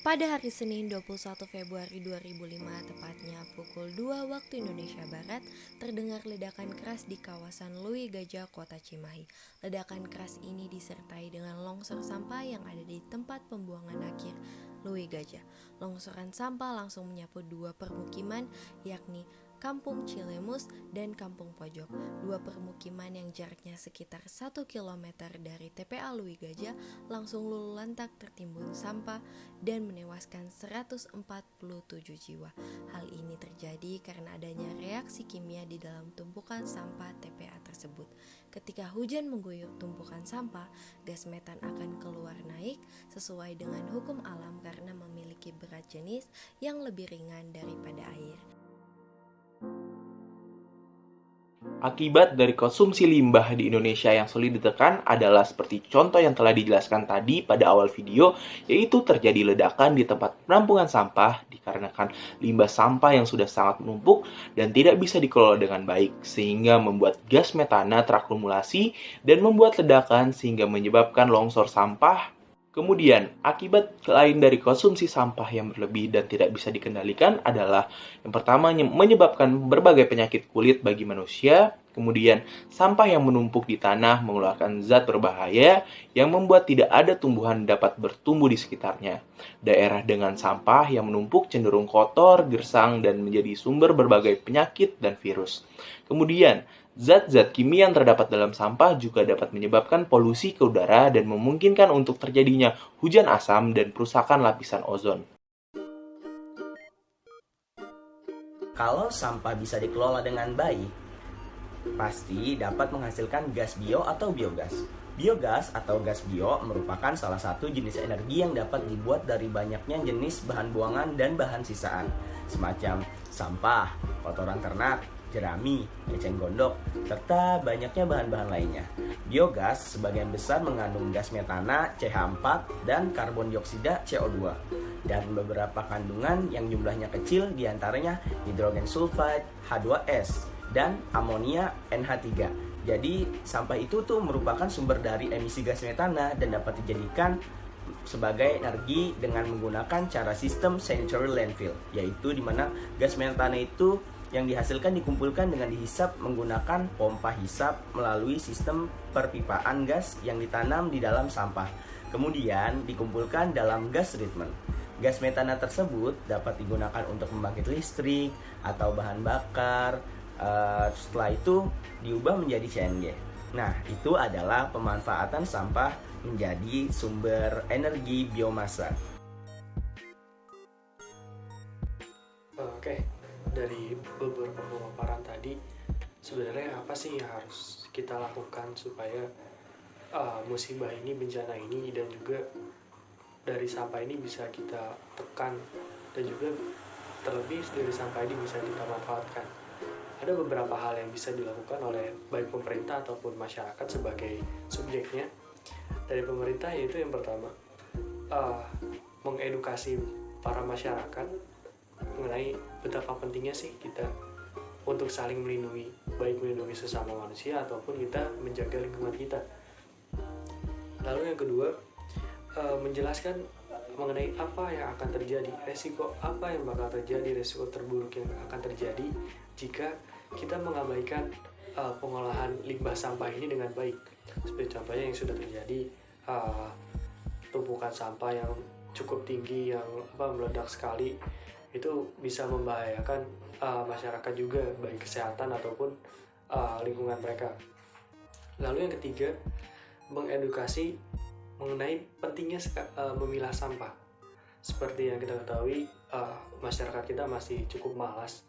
Pada hari Senin 21 Februari 2005, tepatnya pukul 2 waktu Indonesia Barat, terdengar ledakan keras di kawasan Lui Gajah, Kota Cimahi. Ledakan keras ini disertai dengan longsor sampah yang ada di tempat pembuangan akhir Lui Gajah. Longsoran sampah langsung menyapu dua permukiman, yakni Kampung Cilemus dan Kampung Pojok. Dua permukiman yang jaraknya sekitar 1 km dari TPA Lui Gajah langsung luluh lantak tertimbun sampah dan menewaskan 147 jiwa. Hal ini terjadi karena adanya reaksi kimia di dalam tumpukan sampah TPA tersebut. Ketika hujan mengguyur tumpukan sampah, gas metan akan keluar naik sesuai dengan hukum alam karena memiliki berat jenis yang lebih ringan daripada air. Akibat dari konsumsi limbah di Indonesia yang sulit ditekan adalah seperti contoh yang telah dijelaskan tadi pada awal video, yaitu terjadi ledakan di tempat penampungan sampah dikarenakan limbah sampah yang sudah sangat menumpuk dan tidak bisa dikelola dengan baik, sehingga membuat gas metana terakumulasi dan membuat ledakan sehingga menyebabkan longsor sampah. Kemudian, akibat lain dari konsumsi sampah yang berlebih dan tidak bisa dikendalikan adalah yang pertama menyebabkan berbagai penyakit kulit bagi manusia. Kemudian, sampah yang menumpuk di tanah mengeluarkan zat berbahaya yang membuat tidak ada tumbuhan dapat bertumbuh di sekitarnya. Daerah dengan sampah yang menumpuk cenderung kotor, gersang, dan menjadi sumber berbagai penyakit dan virus. Kemudian, zat-zat kimia yang terdapat dalam sampah juga dapat menyebabkan polusi ke udara dan memungkinkan untuk terjadinya hujan asam dan perusakan lapisan ozon. Kalau sampah bisa dikelola dengan baik, pasti dapat menghasilkan gas bio atau biogas. Biogas atau gas bio merupakan salah satu jenis energi yang dapat dibuat dari banyaknya jenis bahan buangan dan bahan sisaan, semacam sampah, kotoran ternak, jerami, eceng gondok, serta banyaknya bahan-bahan lainnya. Biogas sebagian besar mengandung gas metana CH4 dan karbon dioksida CO2 dan beberapa kandungan yang jumlahnya kecil diantaranya hidrogen sulfide H2S dan amonia NH3. Jadi sampah itu tuh merupakan sumber dari emisi gas metana dan dapat dijadikan sebagai energi dengan menggunakan cara sistem sanitary landfill, yaitu di mana gas metana itu yang dihasilkan dikumpulkan dengan dihisap menggunakan pompa hisap melalui sistem perpipaan gas yang ditanam di dalam sampah. Kemudian dikumpulkan dalam gas treatment. Gas metana tersebut dapat digunakan untuk membangkit listrik atau bahan bakar. Setelah itu diubah menjadi CNG. Nah, itu adalah pemanfaatan sampah menjadi sumber energi biomasa. Oke, dari beberapa pemaparan tadi, sebenarnya apa sih yang harus kita lakukan supaya musibah ini, bencana ini, dan juga dari sampah ini bisa kita tekan, dan juga terlebih dari sampah ini bisa kita manfaatkan. Ada beberapa hal yang bisa dilakukan oleh baik pemerintah ataupun masyarakat sebagai subjeknya. Dari pemerintah yaitu yang pertama, mengedukasi para masyarakat mengenai betapa pentingnya sih kita untuk saling melindungi, baik melindungi sesama manusia ataupun kita menjaga lingkungan kita. Lalu yang kedua, menjelaskan mengenai apa yang akan terjadi, resiko apa yang bakal terjadi, resiko terburuk yang akan terjadi jika kita mengabaikan pengolahan limbah sampah ini dengan baik. Seperti contohnya yang sudah terjadi, tumpukan sampah yang cukup tinggi yang meledak sekali, itu bisa membahayakan masyarakat juga, baik kesehatan ataupun lingkungan mereka. Lalu yang ketiga, mengedukasi mengenai pentingnya memilah sampah. Seperti yang kita ketahui, masyarakat kita masih cukup malas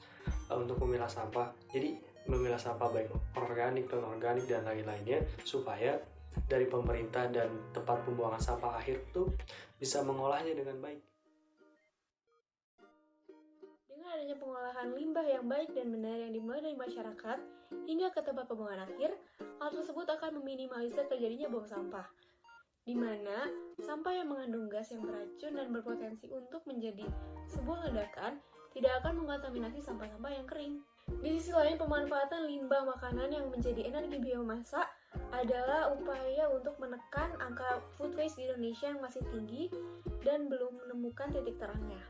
untuk memilah sampah. Jadi memilah sampah baik organik, non-organik, dan lain-lainnya, supaya dari pemerintah dan tempat pembuangan sampah akhir itu bisa mengolahnya dengan baik. Dengan adanya pengolahan limbah yang baik dan benar yang dimulai dari masyarakat hingga ke tempat pembuangan akhir, hal tersebut akan meminimalisir terjadinya buang sampah, di mana sampah yang mengandung gas yang beracun dan berpotensi untuk menjadi sebuah ledakan tidak akan mengontaminasi sampah-sampah yang kering. Di sisi lain, pemanfaatan limbah makanan yang menjadi energi biomasa adalah upaya untuk menekan angka food waste di Indonesia yang masih tinggi dan belum menemukan titik terangnya.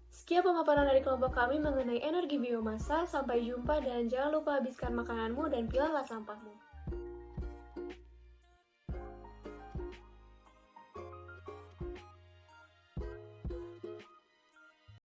Sekian pemaparan dari kelompok kami mengenai energi biomasa. Sampai jumpa dan jangan lupa habiskan makananmu dan pilahlah sampahmu.